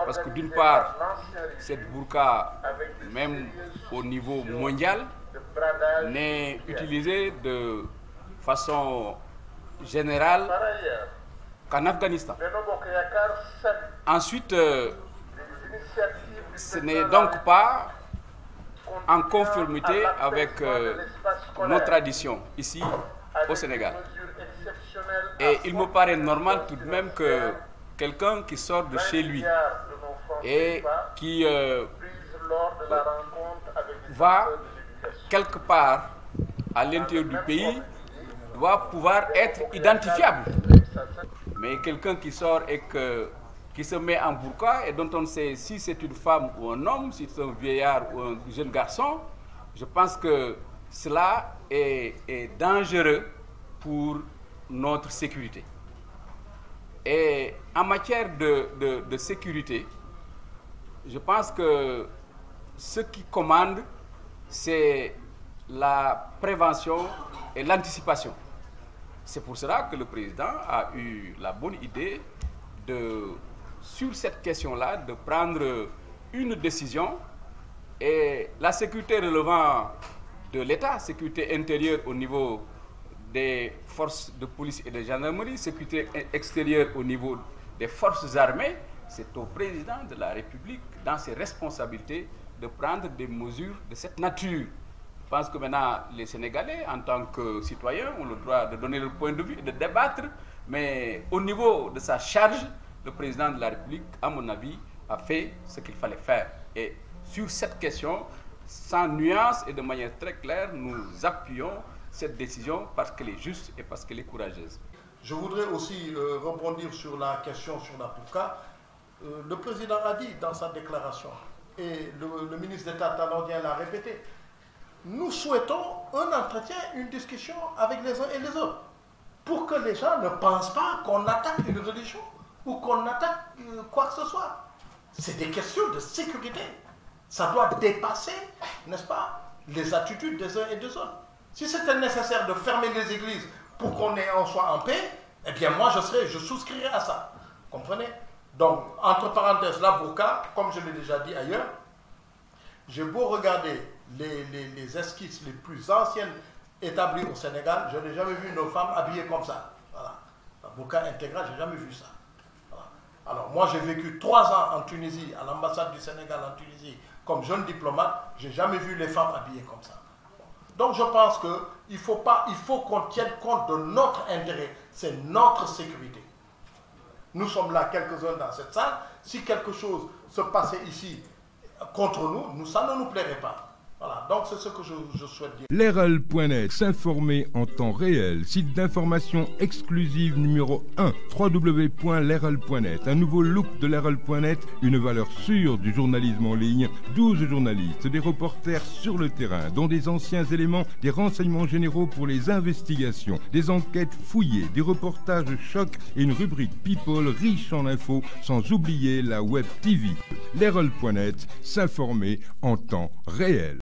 Parce que d'une part, cette burqa, même au niveau mondial, n'est utilisée de façon générale qu'en Afghanistan. Ensuite, ce n'est donc pas en conformité avec nos traditions ici au Sénégal. Et il me paraît normal tout de même que quelqu'un qui sort de chez lui et qui va quelque part à l'intérieur du pays doit pouvoir être identifiable. Mais quelqu'un qui sort et qui se met en burqa et dont on ne sait si c'est une femme ou un homme, si c'est un vieillard ou un jeune garçon, je pense que cela est dangereux pour notre sécurité. Et en matière de sécurité, je pense que ce qui commande, c'est la prévention et l'anticipation. C'est pour cela que le président a eu la bonne idée sur cette question-là, de prendre une décision. Et la sécurité relevant de l'État, sécurité intérieure au niveau des forces de police et de gendarmerie, sécurité extérieure au niveau des forces armées, c'est au président de la République, dans ses responsabilités, de prendre des mesures de cette nature. Je pense que maintenant, les Sénégalais, en tant que citoyens, ont le droit de donner leur point de vue et de débattre, mais au niveau de sa charge, le président de la République, à mon avis, a fait ce qu'il fallait faire. Et sur cette question, sans nuance et de manière très claire, nous appuyons cette décision parce qu'elle est juste et parce qu'elle est courageuse. Je voudrais aussi rebondir sur la question sur la burqa. Le président a dit dans sa déclaration, et le ministre d'État Tanordien l'a répété, nous souhaitons un entretien, une discussion avec les uns et les autres, pour que les gens ne pensent pas qu'on attaque une religion ou qu'on attaque quoi que ce soit. C'est des questions de sécurité. Ça doit dépasser, n'est-ce pas, les attitudes des uns et des autres. Si c'était nécessaire de fermer les églises pour qu'on soit en paix, eh bien moi je souscrirais à ça. Comprenez? Donc, entre parenthèses, la burqa, comme je l'ai déjà dit ailleurs, j'ai beau regarder les esquisses les plus anciennes établies au Sénégal, je n'ai jamais vu une femme habillée comme ça. Voilà. La burqa intégrale, je n'ai jamais vu ça. Voilà. Alors, moi j'ai vécu 3 ans en Tunisie, à l'ambassade du Sénégal en Tunisie, comme jeune diplomate, je n'ai jamais vu les femmes habillées comme ça. Donc je pense qu'il faut qu'on tienne compte de notre intérêt, c'est notre sécurité. Nous sommes là quelques-uns dans cette salle, si quelque chose se passait ici contre nous, ça ne nous plairait pas. Voilà, donc c'est ce que je souhaite dire. Leral.net, s'informer en temps réel, site d'information exclusive numéro 1, www.leral.net, un nouveau look de Leral.net, une valeur sûre du journalisme en ligne, 12 journalistes, des reporters sur le terrain, dont des anciens éléments, des renseignements généraux pour les investigations, des enquêtes fouillées, des reportages chocs et une rubrique People riche en infos, sans oublier la Web TV. Leral.net, s'informer en temps réel.